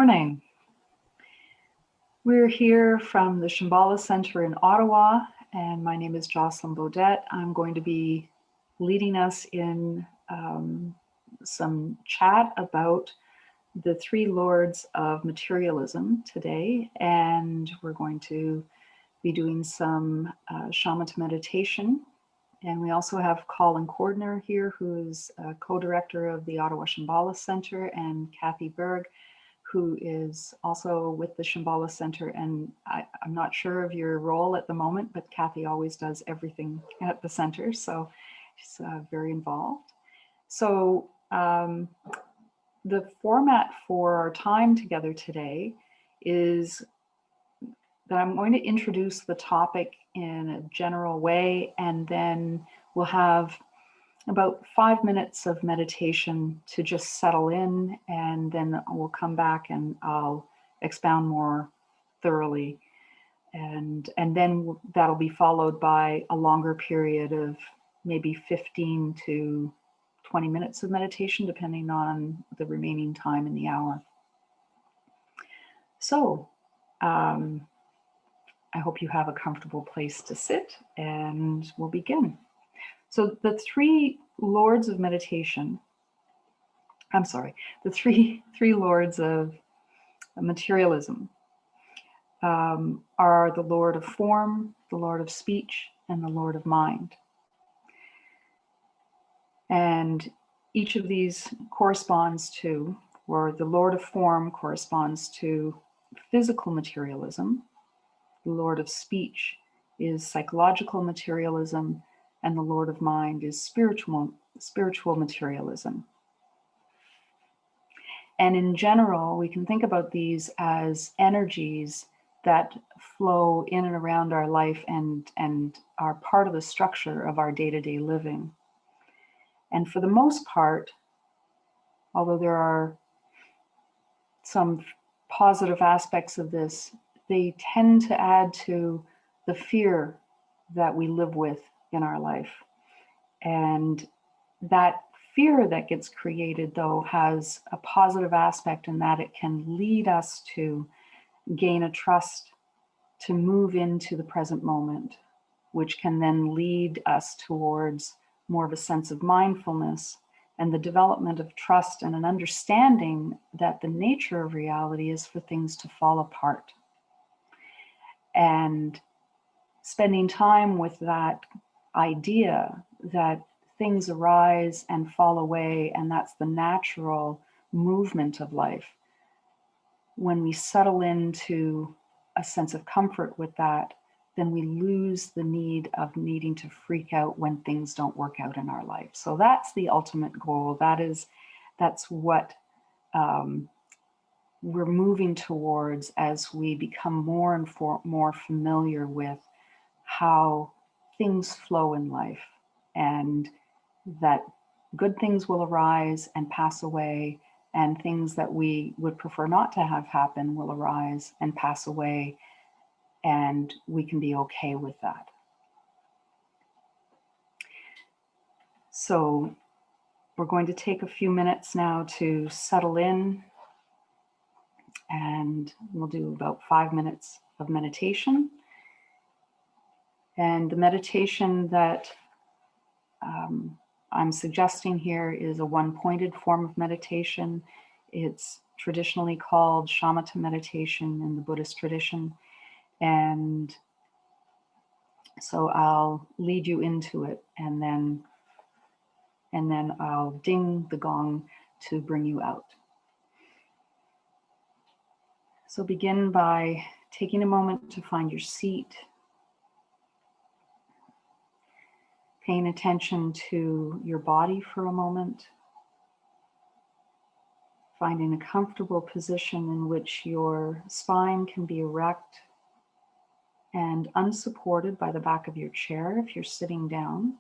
Morning. We're here from the Shambhala Center in Ottawa, and my name is Jocelyn Beaudette. I'm going to be leading us in some chat about the Three Lords of Materialism today, and we're going to be doing some shamatha meditation. And we also have Colin Cordner here, who is co-director of the Ottawa Shambhala Center, and Kathy Berg, who is also with the Shambhala Center. And I'm not sure of your role at the moment, but Kathy always does everything at the center, so she's very involved. So the format for our time together today is that I'm going to introduce the topic in a general way, and then we'll have about 5 minutes of meditation to just settle in, and then we'll come back and I'll expound more thoroughly. And then that'll be followed by a longer period of maybe 15 to 20 minutes of meditation, depending on the remaining time in the hour. So, I hope you have a comfortable place to sit, and we'll begin. So the Three Lords of Meditation, the three Lords of Materialism are the Lord of Form, the Lord of Speech, and the Lord of Mind. And each of these corresponds to, or the Lord of Form corresponds to physical materialism. The Lord of Speech is psychological materialism, and the Lord of Mind is spiritual materialism. And in general, we can think about these as energies that flow in and around our life and are part of the structure of our day-to-day living. And for the most part, although there are some positive aspects of this, they tend to add to the fear that we live with in our life. And that fear that gets created, though, has a positive aspect in that it can lead us to gain a trust to move into the present moment, which can then lead us towards more of a sense of mindfulness and the development of trust and an understanding that the nature of reality is for things to fall apart. And spending time with that idea that things arise and fall away, and that's the natural movement of life. When we settle into a sense of comfort with that, then we lose the need of needing to freak out when things don't work out in our life. So that's the ultimate goal. That's what we're moving towards as we become more and more familiar with how things flow in life, and that good things will arise and pass away, and things that we would prefer not to have happen will arise and pass away, and we can be okay with that. So we're going to take a few minutes now to settle in, and we'll do about 5 minutes of meditation. And the meditation that I'm suggesting here is a one-pointed form of meditation. It's traditionally called shamatha meditation in the Buddhist tradition. And so I'll lead you into it, and then I'll ding the gong to bring you out. So begin by taking a moment to find your seat, paying attention to your body for a moment, finding a comfortable position in which your spine can be erect and unsupported by the back of your chair if you're sitting down,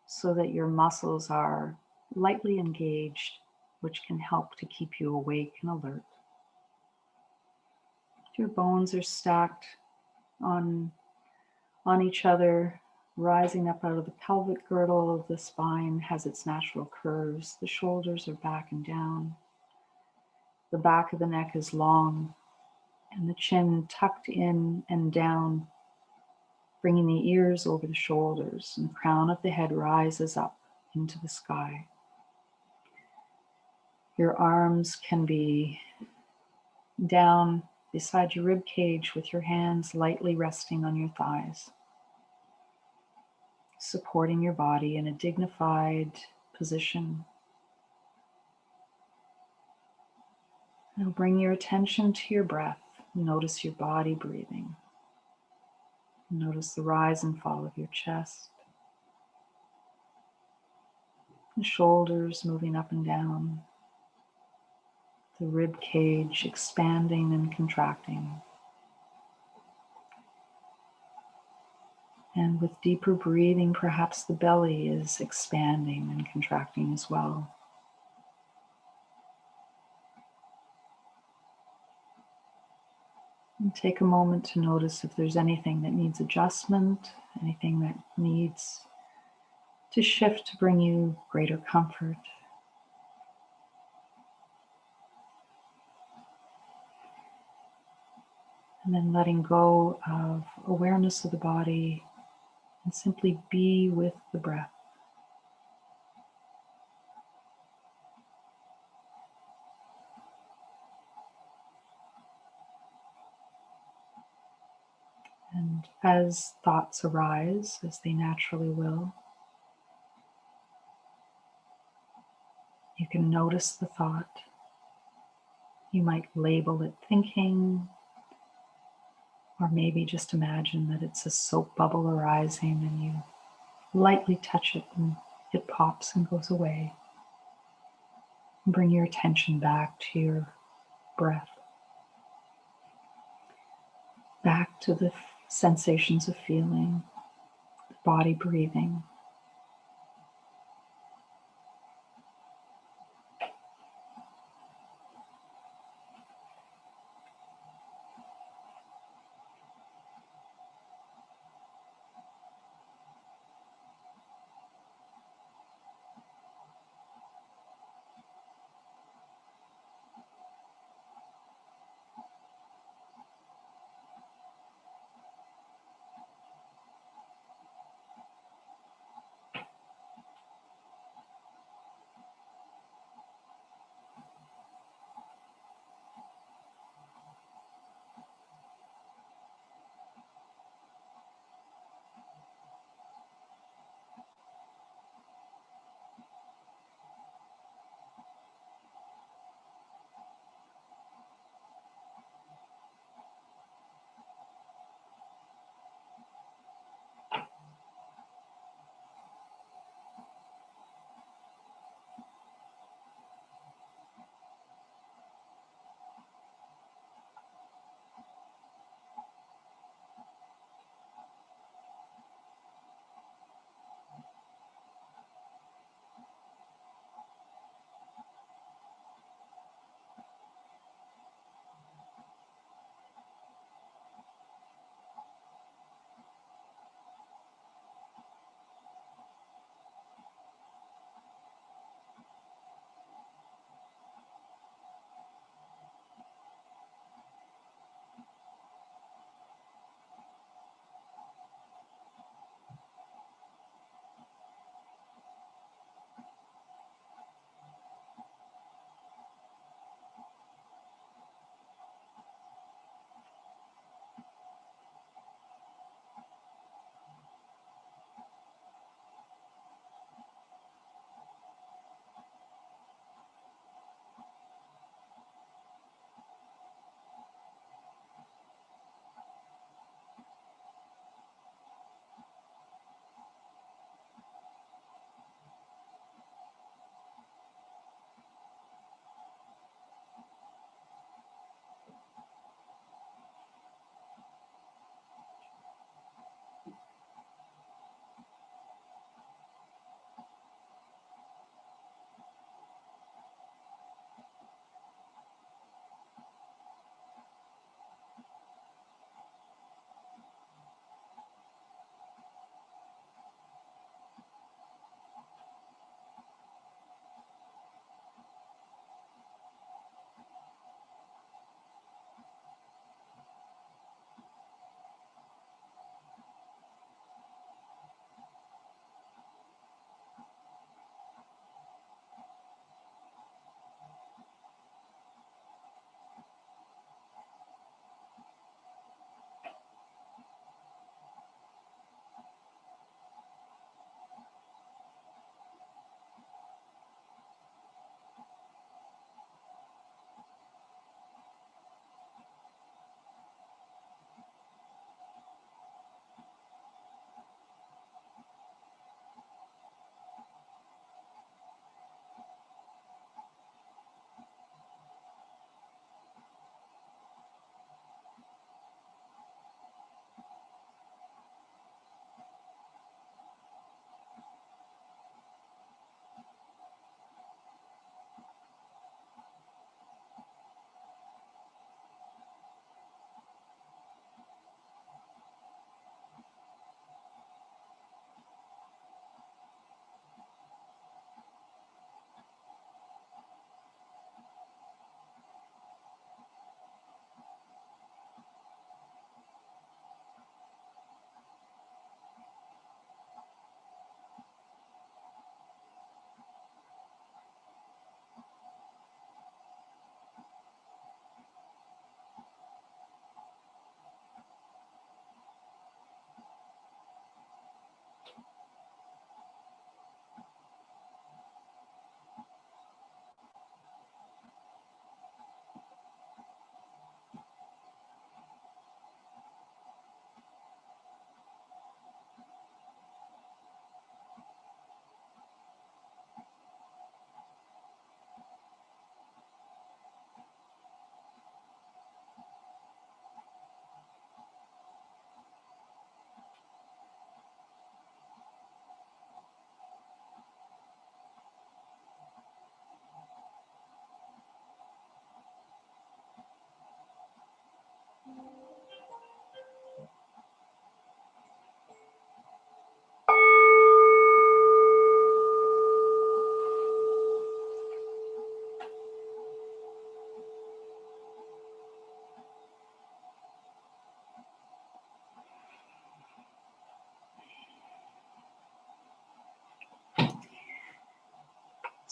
so that your muscles are lightly engaged, which can help to keep you awake and alert. Your bones are stacked on each other, rising up out of the pelvic girdle of the spine has its natural curves. The shoulders are back and down. The back of the neck is long and the chin tucked in and down, bringing the ears over the shoulders, and the crown of the head rises up into the sky. Your arms can be down beside your rib cage with your hands lightly resting on your thighs, supporting your body in a dignified position. Now bring your attention to your breath. Notice your body breathing. Notice the rise and fall of your chest. The shoulders moving up and down. The rib cage expanding and contracting. And with deeper breathing, perhaps the belly is expanding and contracting as well. And take a moment to notice if there's anything that needs adjustment, anything that needs to shift to bring you greater comfort. And then letting go of awareness of the body and simply be with the breath. And as thoughts arise, as they naturally will, you can notice the thought. You might label it thinking, or maybe just imagine that it's a soap bubble arising and you lightly touch it and it pops and goes away. And bring your attention back to your breath, back to the sensations of feeling, the body breathing.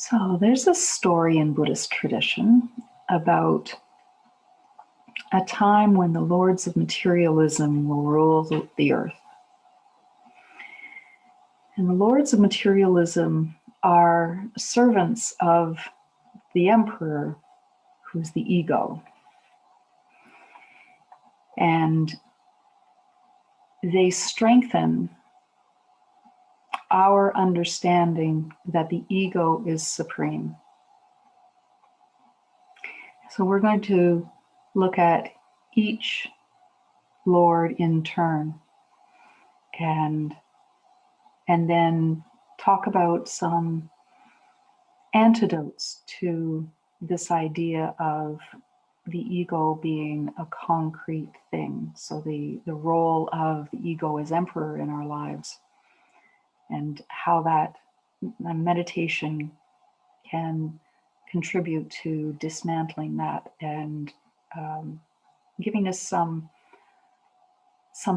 So there's a story in Buddhist tradition about a time when the Lords of Materialism will rule the earth. And the Lords of Materialism are servants of the Emperor, who's the ego. And they strengthen our understanding that the ego is supreme. So we're going to look at each Lord in turn and then talk about some antidotes to this idea of the ego being a concrete thing. So the role of the ego as emperor in our lives, and how that meditation can contribute to dismantling that and giving us some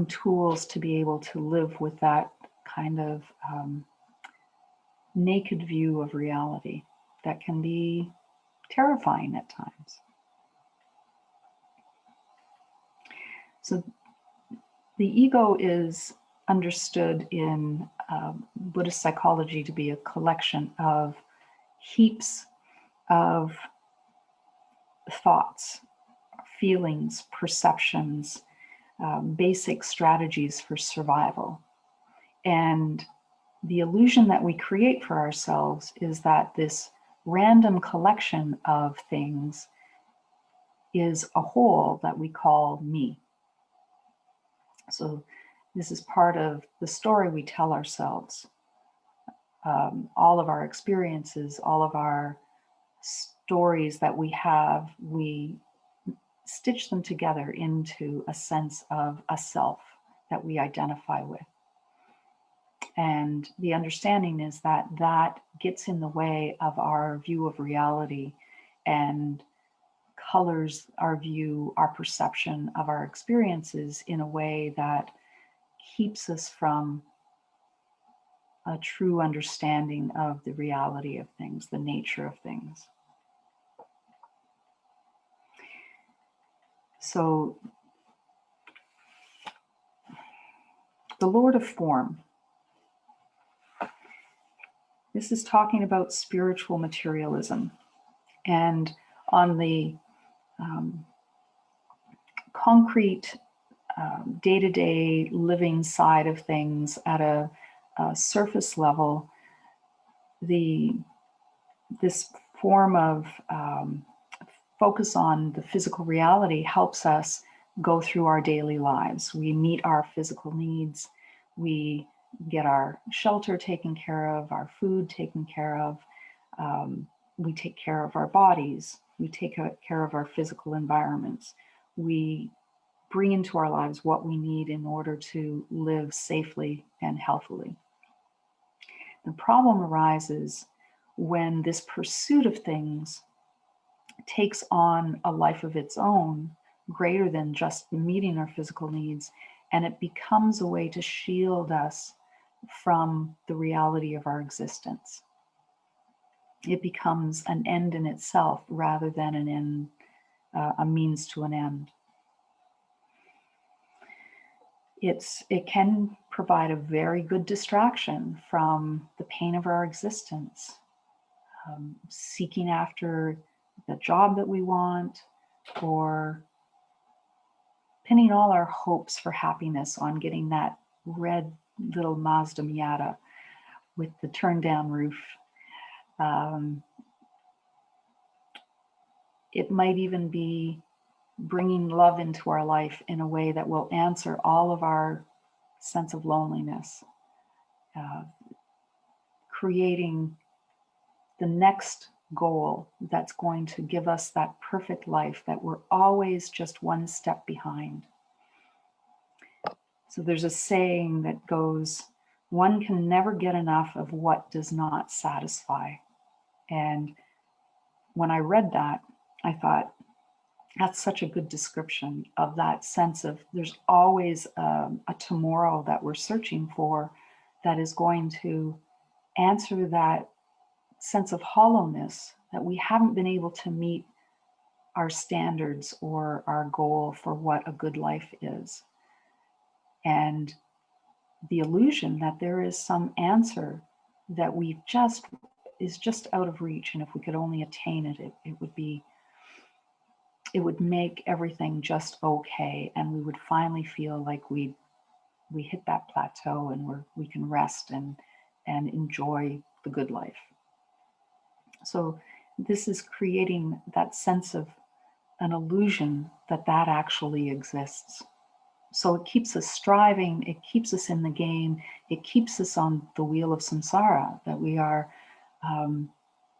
tools to be able to live with that kind of naked view of reality that can be terrifying at times. So the ego is understood in Buddhist psychology to be a collection of heaps of thoughts, feelings, perceptions, basic strategies for survival. And the illusion that we create for ourselves is that this random collection of things is a whole that we call me. So this is part of the story we tell ourselves. All of our experiences, all of our stories that we have, we stitch them together into a sense of a self that we identify with. And the understanding is that that gets in the way of our view of reality and colors our view, our perception of our experiences in a way that keeps us from a true understanding of the reality of things, the nature of things. So the Lord of Form. This is talking about spiritual materialism. And on the concrete, day-to-day living side of things at a surface level, this form of focus on the physical reality helps us go through our daily lives. We meet our physical needs. We get our shelter taken care of, our food taken care of. We take care of our bodies. We take care of our physical environments. We bring into our lives what we need in order to live safely and healthily. The problem arises when this pursuit of things takes on a life of its own, greater than just meeting our physical needs, and it becomes a way to shield us from the reality of our existence. It becomes an end in itself rather than an end, a means to an end. It can provide a very good distraction from the pain of our existence, seeking after the job that we want, or pinning all our hopes for happiness on getting that red little Mazda Miata with the turned down roof. It might even be bringing love into our life in a way that will answer all of our sense of loneliness, creating the next goal that's going to give us that perfect life that we're always just one step behind. So there's a saying that goes, one can never get enough of what does not satisfy. And when I read that, I thought, that's such a good description of that sense of there's always a tomorrow that we're searching for that is going to answer that sense of hollowness, that we haven't been able to meet our standards or our goal for what a good life is. And the illusion that there is some answer that is just out of reach, and if we could only attain it, it would make everything just okay, and we would finally feel like we hit that plateau and we can rest and enjoy the good life. So this is creating that sense of an illusion that actually exists. So it keeps us striving, it keeps us in the game, it keeps us on the wheel of samsara, that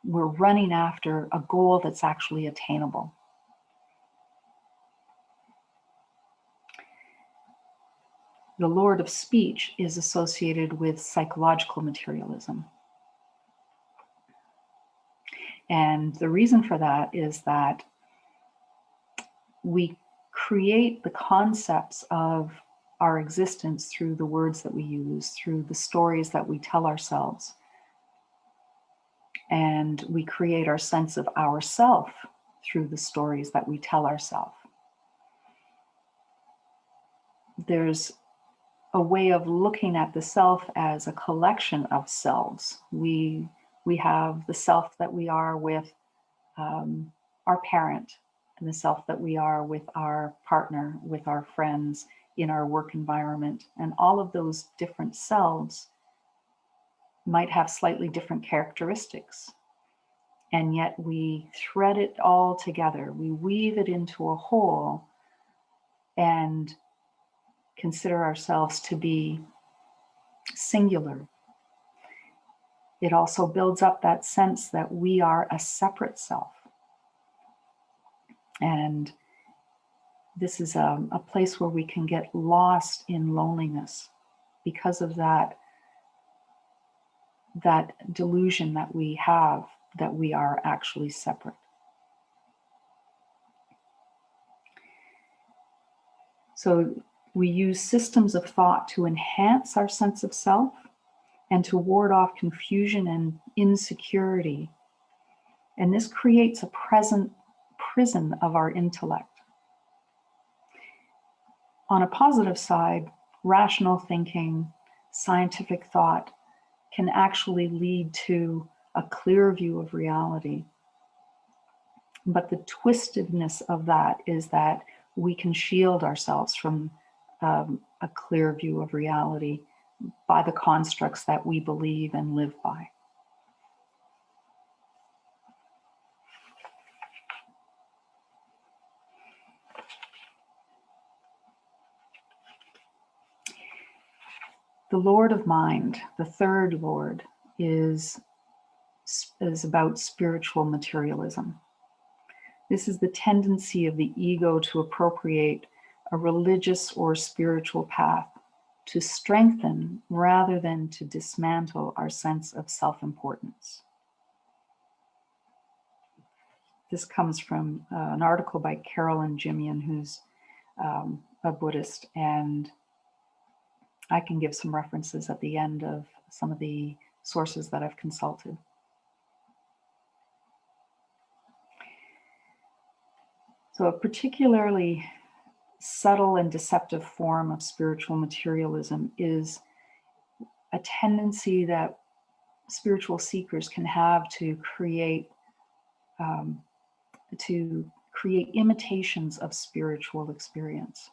we're running after a goal that's actually attainable. The Lord of Speech is associated with psychological materialism. And the reason for that is that we create the concepts of our existence through the words that we use, through the stories that we tell ourselves. And we create our sense of ourself through the stories that we tell ourselves. There's a way of looking at the self as a collection of selves. We have the self that we are with our parent, and the self that we are with our partner, with our friends, in our work environment. And all of those different selves might have slightly different characteristics. And yet we thread it all together. We weave it into a whole and consider ourselves to be singular. It also builds up that sense that we are a separate self. And this is a place where we can get lost in loneliness because of that delusion that we have, that we are actually separate. So we use systems of thought to enhance our sense of self and to ward off confusion and insecurity. And this creates a prison of our intellect. On a positive side, rational thinking, scientific thought can actually lead to a clear view of reality. But the twistedness of that is that we can shield ourselves from a clear view of reality by the constructs that we believe and live by. The Lord of Mind, the third Lord, is about spiritual materialism. This is the tendency of the ego to appropriate a religious or spiritual path, to strengthen rather than to dismantle our sense of self-importance. This comes from an article by Carolyn Jimian, who's a Buddhist, and I can give some references at the end of some of the sources that I've consulted. So a particularly subtle and deceptive form of spiritual materialism is a tendency that spiritual seekers can have to create imitations of spiritual experience.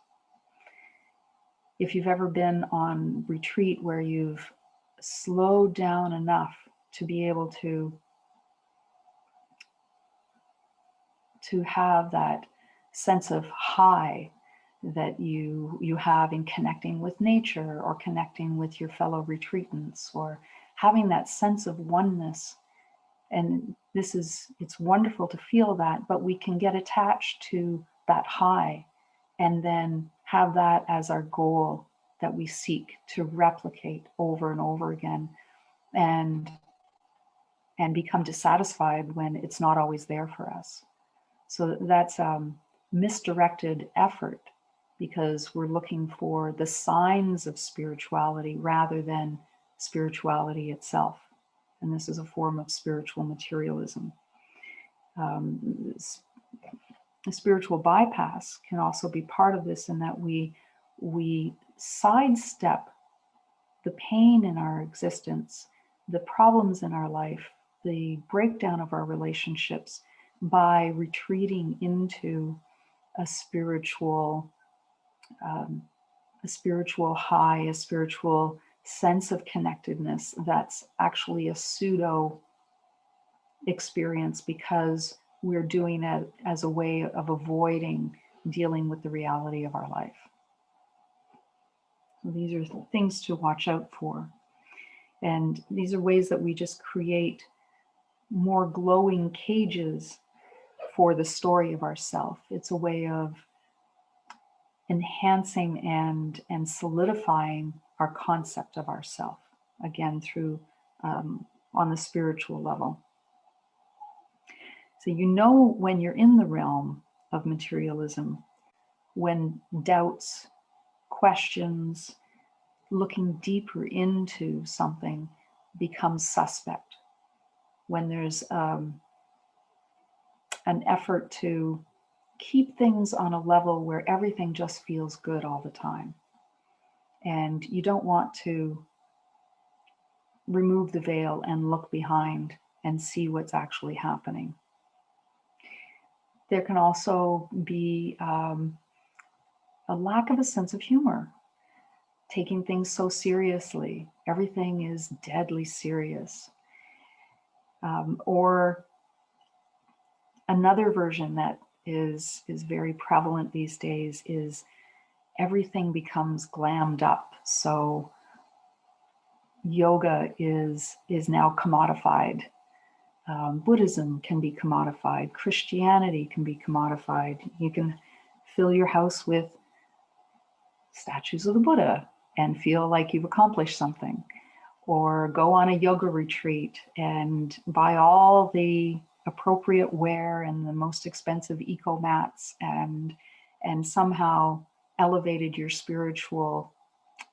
If you've ever been on retreat where you've slowed down enough to be able to have that sense of high that you have in connecting with nature or connecting with your fellow retreatants, or having that sense of oneness. And it's wonderful to feel that, but we can get attached to that high and then have that as our goal that we seek to replicate over and over again, and become dissatisfied when it's not always there for us. So that's misdirected effort, because we're looking for the signs of spirituality rather than spirituality itself. and this is a form of spiritual materialism. A spiritual bypass can also be part of this, in that we sidestep the pain in our existence, the problems in our life, the breakdown of our relationships, by retreating into a spiritual high, a spiritual sense of connectedness that's actually a pseudo experience, because we're doing it as a way of avoiding dealing with the reality of our life. So these are things to watch out for. And these are ways that we just create more glowing cages for the story of ourself. It's a way of enhancing and solidifying our concept of ourself, again, through on the spiritual level. So you know when you're in the realm of materialism, when doubts, questions, looking deeper into something becomes suspect, when there's an effort to keep things on a level where everything just feels good all the time, and you don't want to remove the veil and look behind and see what's actually happening. There can also be a lack of a sense of humor, taking things so seriously. Everything is deadly serious. Or another version that is very prevalent these days is everything becomes glammed up. So yoga is now commodified. Buddhism can be commodified. Christianity can be commodified. You can fill your house with statues of the Buddha and feel like you've accomplished something, or go on a yoga retreat and buy all the appropriate wear and the most expensive eco mats, and somehow elevated your spiritual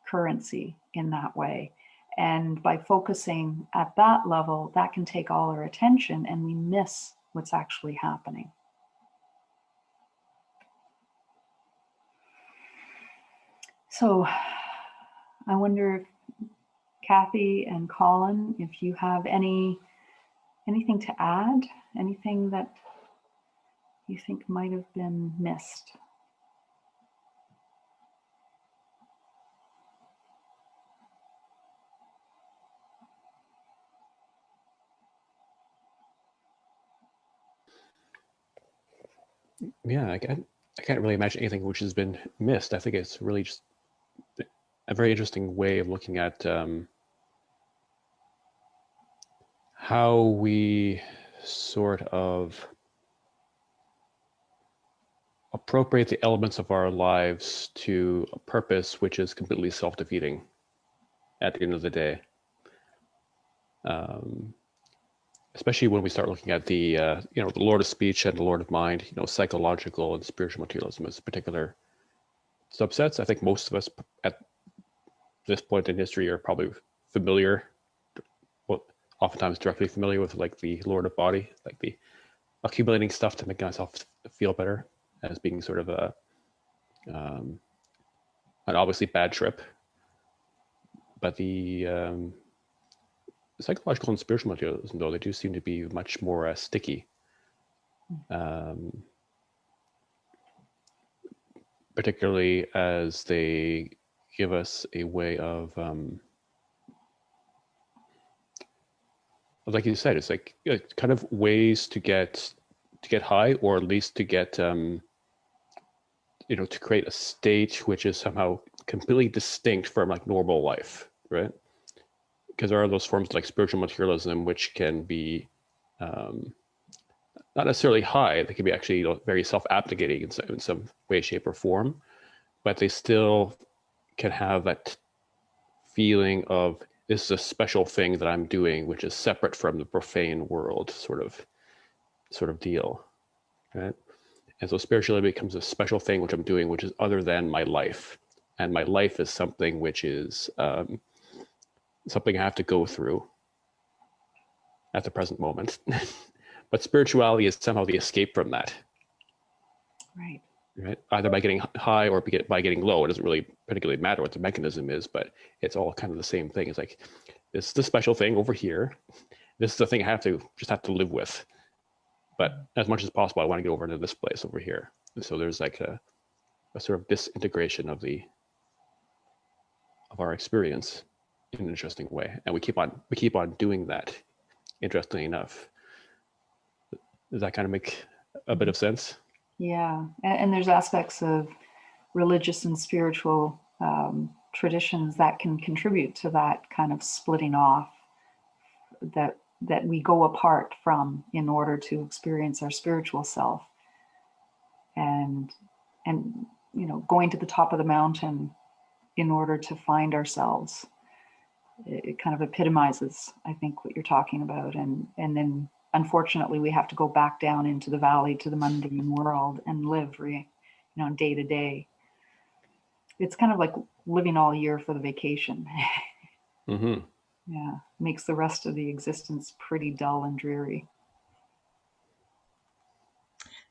currency in that way. And by focusing at that level, that can take all our attention and we miss what's actually happening. So I wonder, Kathy and Colin, if you have anything to add, anything that you think might have been missed. Yeah, I can't really imagine anything which has been missed. I think it's really just a very interesting way of looking at how we sort of appropriate the elements of our lives to a purpose which is completely self-defeating at the end of the day. Especially when we start looking at the the Lord of Speech and the Lord of Mind, psychological and spiritual materialism as particular subsets. I think most of us at this point in history are probably familiar, well, oftentimes directly familiar with like the Lord of Body, like the accumulating stuff to make myself feel better, as being sort of an obviously bad trip. But the psychological and spiritual materialism, though, they do seem to be much more sticky. Particularly as they give us a way of like you said, it's like kind of ways to get high, or at least to get to create a state which is somehow completely distinct from like normal life, right? Because there are those forms like spiritual materialism which can be not necessarily high. They can be actually very self-abnegating in some way, shape, or form, but they still can have that feeling of this is a special thing that I'm doing, which is separate from the profane world, sort of deal, right? And so spirituality becomes a special thing which I'm doing, which is other than my life, and my life is something which is something I have to go through. at the present moment. But spirituality is somehow the escape from that. Right. Right? Either by getting high or by getting low. It doesn't really particularly matter what the mechanism is, but it's all kind of the same thing. It's like, this is the special thing over here. This is the thing I have to live with. But as much as possible, I want to get over into this place over here. And so there's like a sort of disintegration of our experience in an interesting way. And we keep on doing that, interestingly enough. Does that kind of make a bit of sense? Yeah. And there's aspects of religious and spiritual traditions that can contribute to that kind of splitting off, that we go apart from in order to experience our spiritual self. And going to the top of the mountain in order to find ourselves. It kind of epitomizes, I think, what you're talking about. And then unfortunately we have to go back down into the valley, to the mundane world, and live day to day. It's kind of like living all year for the vacation. Mm-hmm. Yeah, makes the rest of the existence pretty dull and dreary.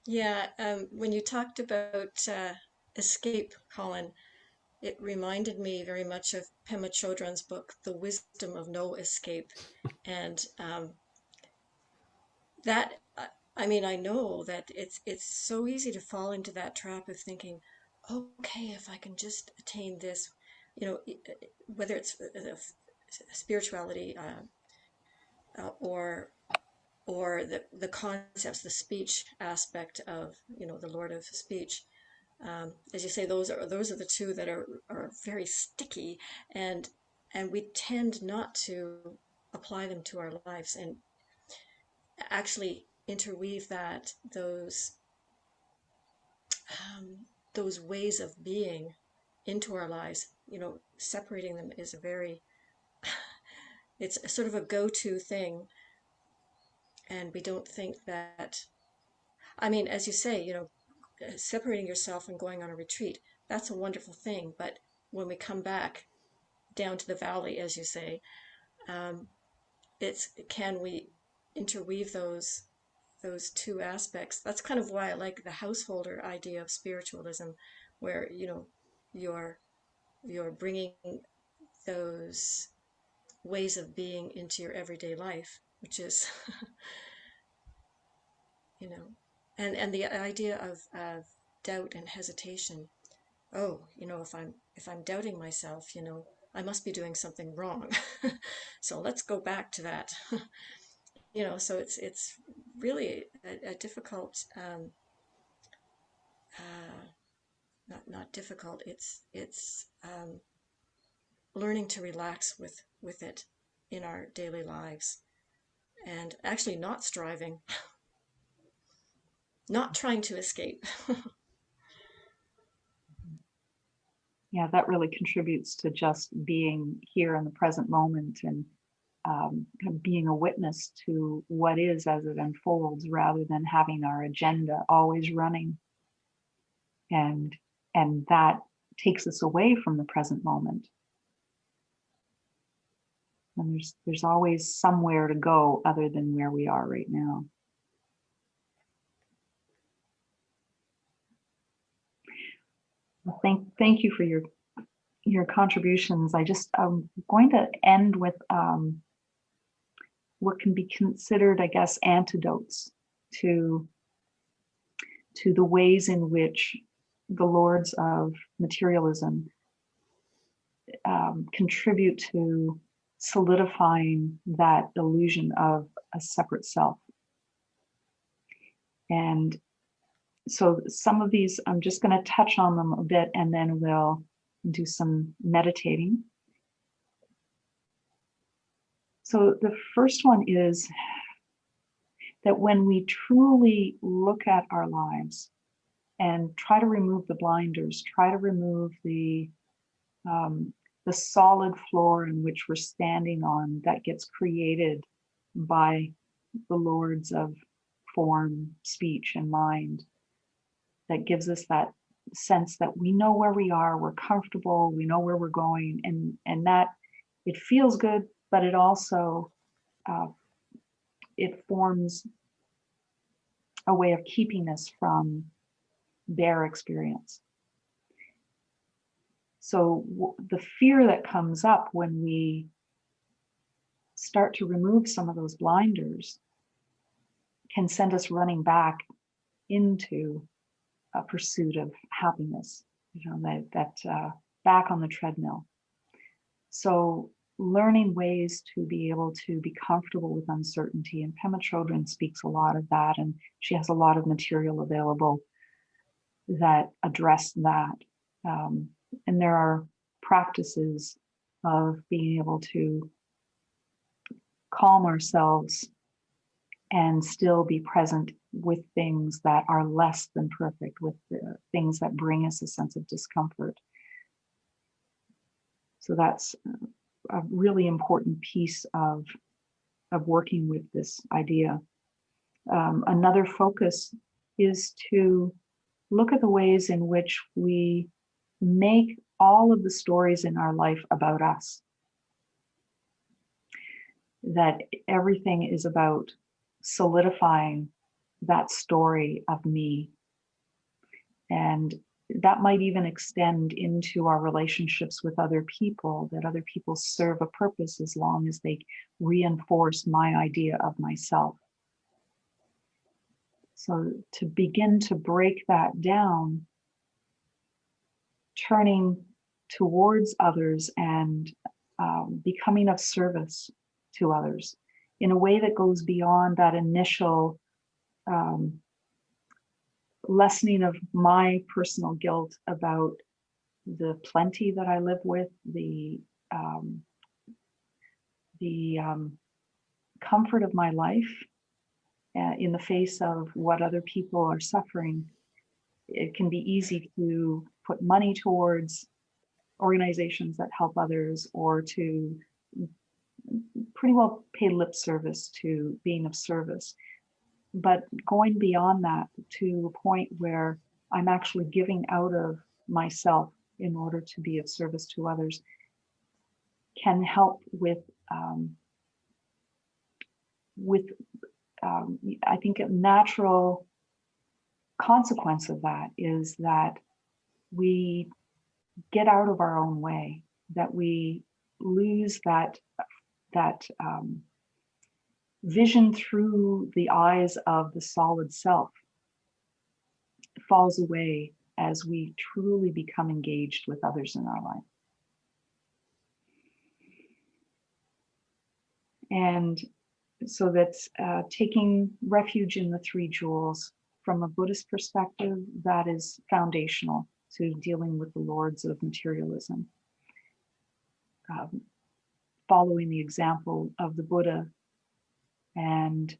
Yeah, when you talked about escape, Colin, it reminded me very much of Pema Chodron's book, The Wisdom of No Escape. And that, I mean, I know that it's so easy to fall into that trap of thinking, okay, if I can just attain this, whether it's spirituality or the concepts, the speech aspect of, the Lord of Speech. As you say, those are the two that are very sticky, and we tend not to apply them to our lives and actually interweave those ways of being into our lives. Separating them is it's a sort of a go-to thing, and we don't think that. I mean, as you say, separating yourself and going on a retreat, that's a wonderful thing. But when we come back down to the valley, as you say, um, can we interweave those two aspects? That's kind of why I like the householder idea of spiritualism, where you're bringing those ways of being into your everyday life, which is you know, and the idea of doubt and hesitation. Oh, if I'm doubting myself, I must be doing something wrong. So let's go back to that. So it's really a difficult, not difficult. It's learning to relax with it in our daily lives, and actually not striving, not trying to escape. Yeah, that really contributes to just being here in the present moment, and kind of being a witness to what is as it unfolds, rather than having our agenda always running. And that takes us away from the present moment. And there's always somewhere to go other than where we are right now. Well, thank you for your contributions. I'm going to end with what can be considered, I guess, antidotes to the ways in which the lords of materialism contribute to solidifying that illusion of a separate self. And so some of these, I'm just going to touch on them a bit, and then we'll do some meditating. So the first one is that when we truly look at our lives and try to remove the blinders, try to remove the solid floor in which we're standing on that gets created by the lords of form, speech, and mind, that gives us that sense that we know where we are, we're comfortable, we know where we're going, and that it feels good, but it also it forms a way of keeping us from their experience. So the fear that comes up when we start to remove some of those blinders can send us running back into a pursuit of happiness, back on the treadmill. So learning ways to be able to be comfortable with uncertainty, and Pema Chodron speaks a lot of that, and she has a lot of material available that address that. And there are practices of being able to calm ourselves and still be present with things that are less than perfect, with the things that bring us a sense of discomfort. So that's a really important piece of working with this idea. Another focus is to look at the ways in which we make all of the stories in our life about us. That everything is about solidifying that story of me. And that might even extend into our relationships with other people, that other people serve a purpose as long as they reinforce my idea of myself. So to begin to break that down, turning towards others and becoming of service to others in a way that goes beyond that initial lessening of my personal guilt about the plenty that I live with, the comfort of my life in the face of what other people are suffering. It can be easy to put money towards organizations that help others, or to pretty well pay lip service to being of service. But going beyond that to a point where I'm actually giving out of myself in order to be of service to others can help with I think a natural consequence of that is that we get out of our own way, that we lose that vision through the eyes of the solid self. It falls away as we truly become engaged with others in our life. And so that's taking refuge in the three jewels. From a Buddhist perspective, that is foundational to dealing with the lords of materialism. Following the example of the Buddha and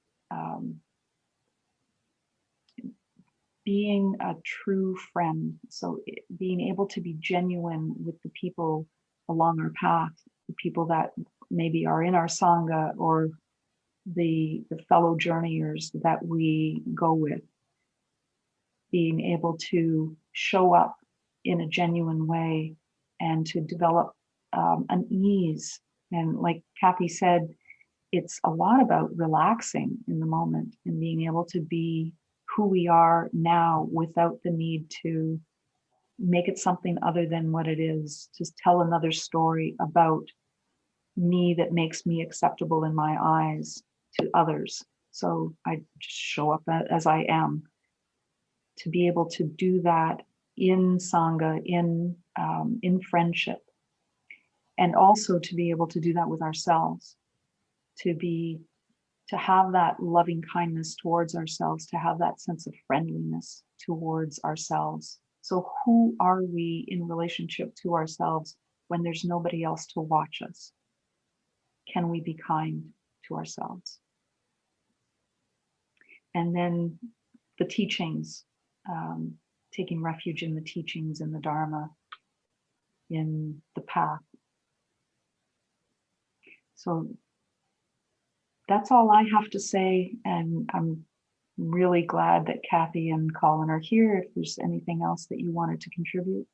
being a true friend. So being able to be genuine with the people along our path, the people that maybe are in our Sangha, or the fellow journeyers that we go with. Being able to show up in a genuine way and to develop an ease. And like Kathy said, it's a lot about relaxing in the moment and being able to be who we are now without the need to make it something other than what it is, to tell another story about me that makes me acceptable in my eyes to others. So I just show up as I am. To be able to do that in Sangha, in friendship, and also to be able to do that with ourselves, to have that loving kindness towards ourselves, to have that sense of friendliness towards ourselves. So who are we in relationship to ourselves when there's nobody else to watch us? Can we be kind to ourselves? And then the teachings, taking refuge in the teachings, in the Dharma, in the path. So that's all I have to say. And I'm really glad that Kathy and Colin are here. If there's anything else that you wanted to contribute.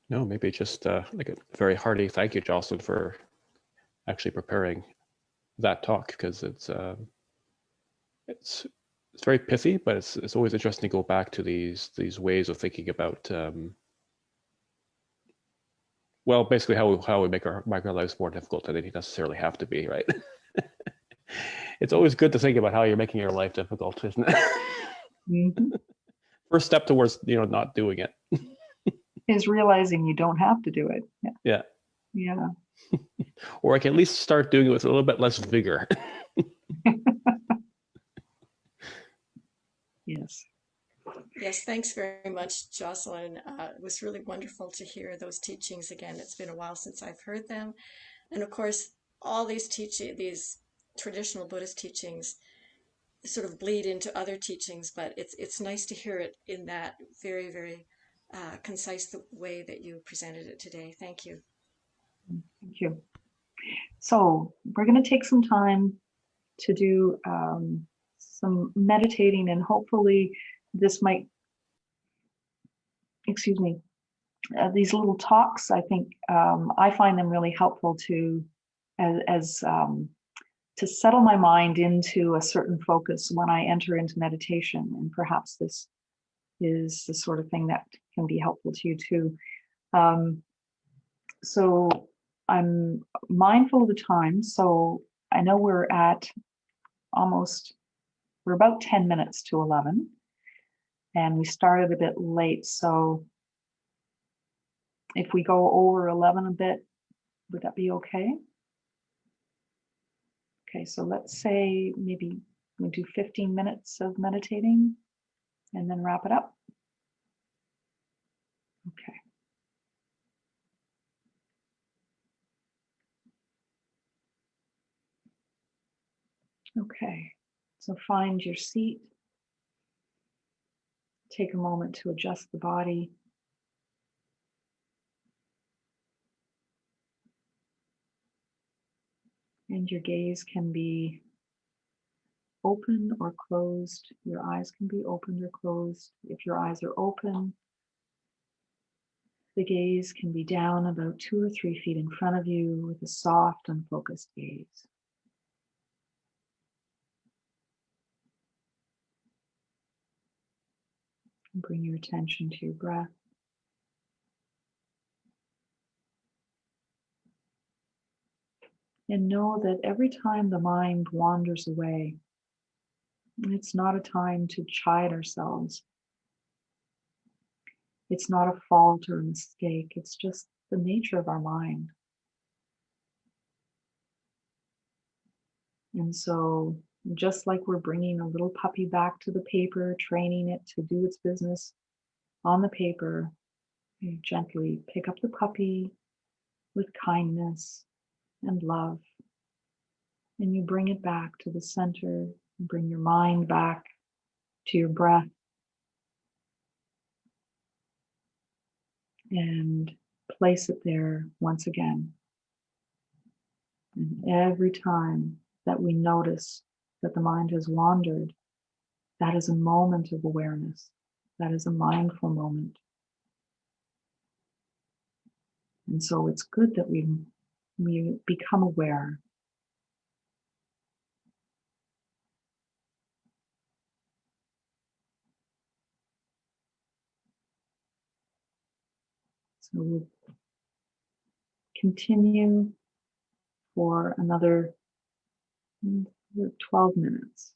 No, maybe just like a very hearty thank you, Jocelyn, for actually preparing that talk, because it's very pithy, but it's always interesting to go back to these ways of thinking about well, basically how we make our lives more difficult than they necessarily have to be, right? It's always good to think about how you're making your life difficult, isn't it? Mhm. First step towards not doing it. Is realizing you don't have to do it. Yeah. Yeah. Yeah. Or I can at least start doing it with a little bit less vigor. Yes. Yes, thanks very much, Jocelyn. It was really wonderful to hear those teachings again. It's been a while since I've heard them. And of course, all these traditional Buddhist teachings sort of bleed into other teachings, but it's nice to hear it in that very, very concise way that you presented it today. Thank you. Thank you. So we're going to take some time to do some meditating, and hopefully this might, excuse me, these little talks, I think I find them really helpful as to settle my mind into a certain focus when I enter into meditation. And perhaps this is the sort of thing that can be helpful to you too. Um, so I'm mindful of the time. So I know we're about 10 minutes to 11, and we started a bit late. So if we go over 11 a bit, would that be okay? Okay, so let's say maybe we do 15 minutes of meditating and then wrap it up. Okay. Okay. So find your seat. Take a moment to adjust the body. And your gaze can be open or closed. Your eyes can be opened or closed. If your eyes are open, the gaze can be down about 2 or 3 feet in front of you with a soft and focused gaze. And bring your attention to your breath. And know that every time the mind wanders away, it's not a time to chide ourselves. It's not a fault or a mistake. It's just the nature of our mind. And so, just like we're bringing a little puppy back to the paper, training it to do its business on the paper, you gently pick up the puppy with kindness and love, and you bring it back to the center, and bring your mind back to your breath, and place it there once again. And every time that we notice that the mind has wandered, that is a moment of awareness. That is a mindful moment. And so it's good that we become aware. So we'll continue for another 12 minutes.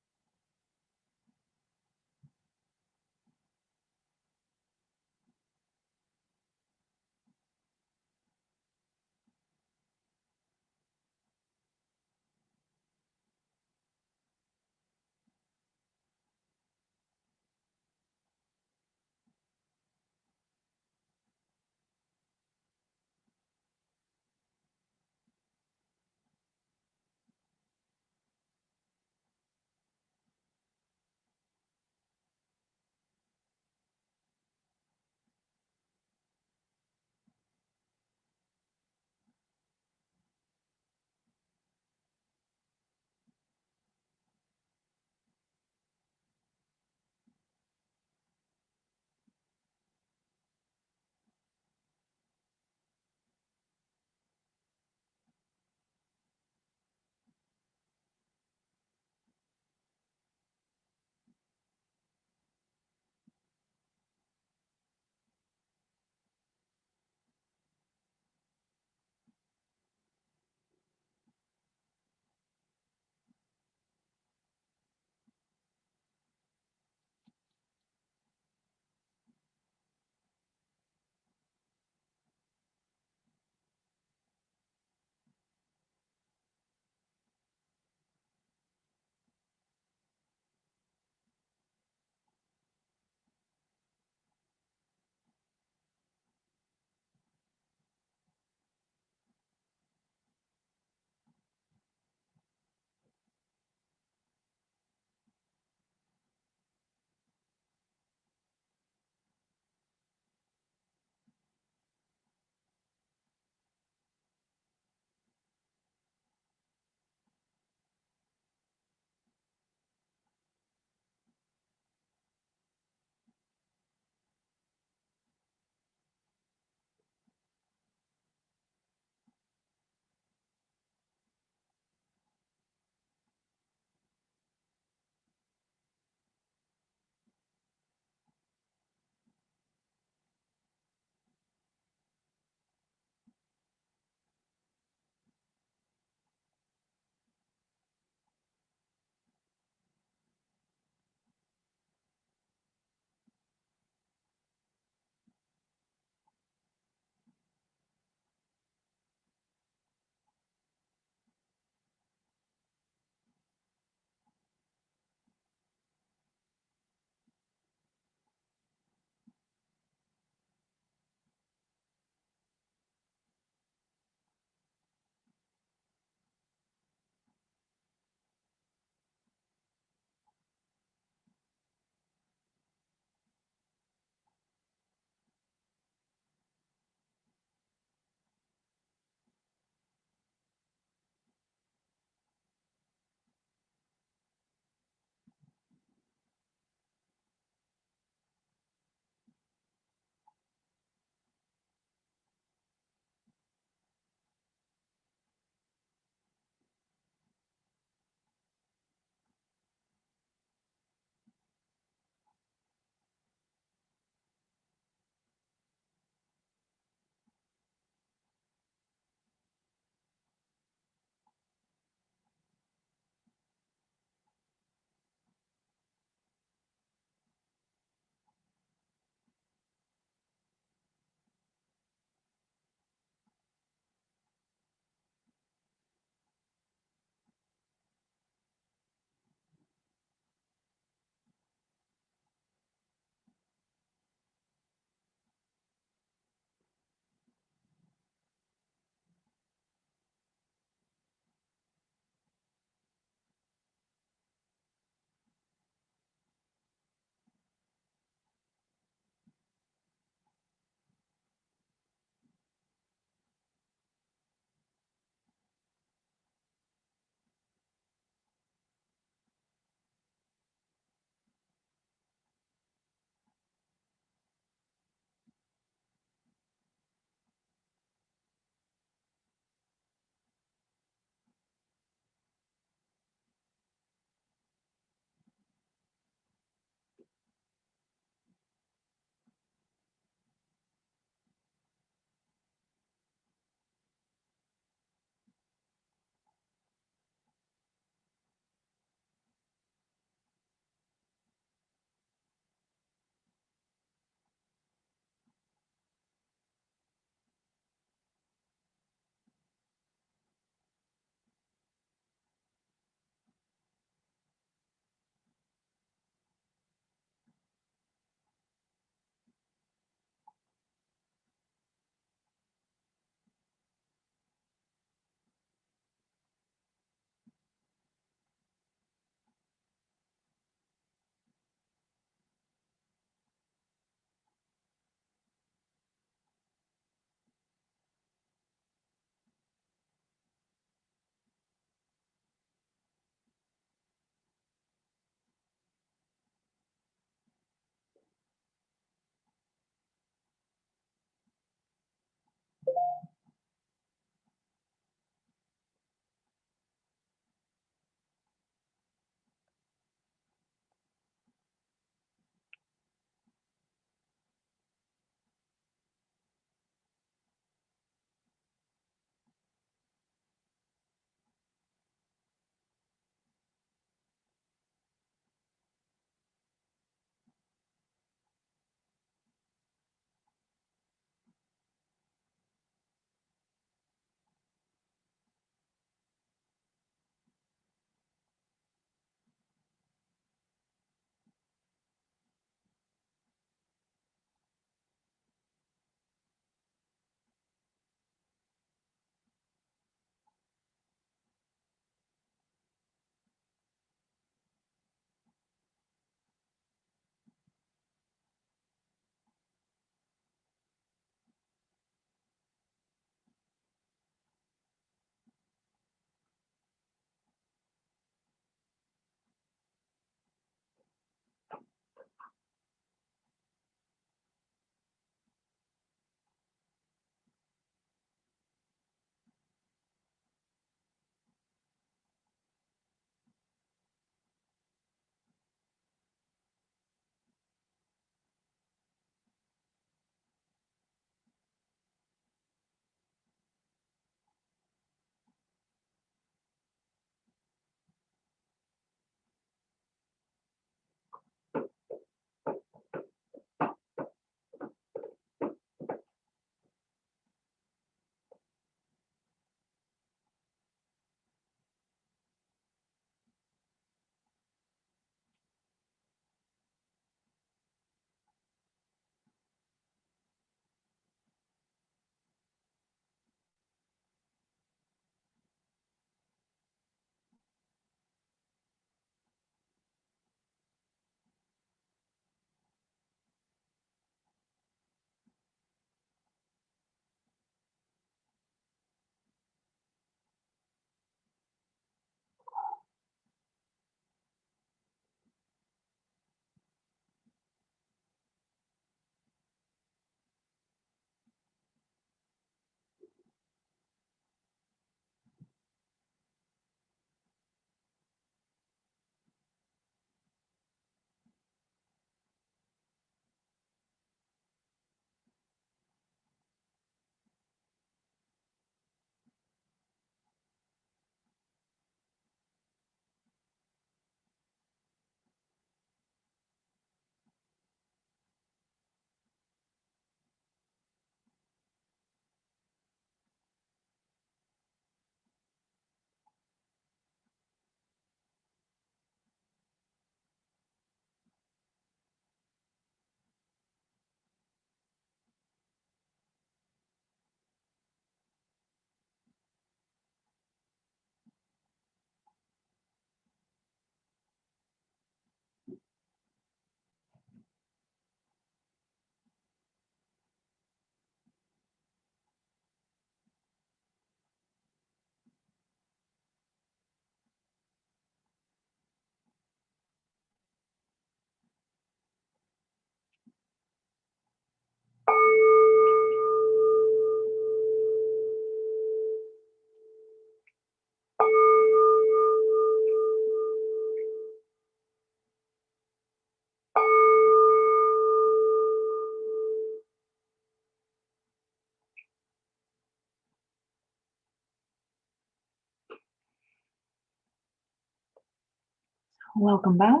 Welcome back.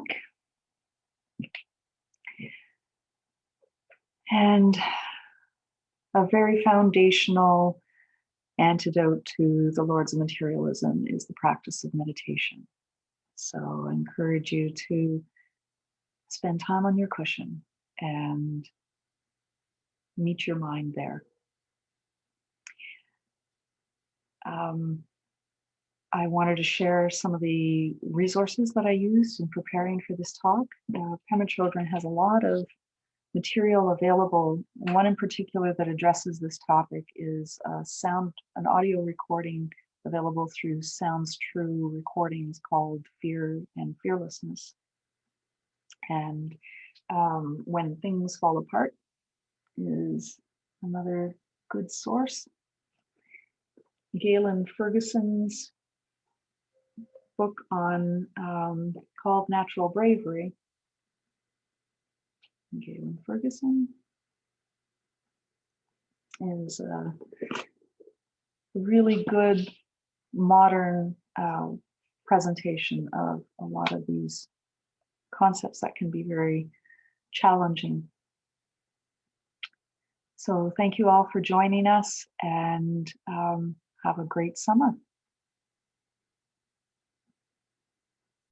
And a very foundational antidote to the Lords of Materialism is the practice of meditation. So I encourage you to spend time on your cushion and meet your mind there. I wanted to share some of the resources that I used in preparing for this talk. Pema Children has a lot of material available. One in particular that addresses this topic is an audio recording available through Sounds True Recordings called Fear and Fearlessness. And When Things Fall Apart is another good source. Galen Ferguson's book on called Natural Bravery. Galen Ferguson is a really good modern presentation of a lot of these concepts that can be very challenging. So thank you all for joining us, and have a great summer.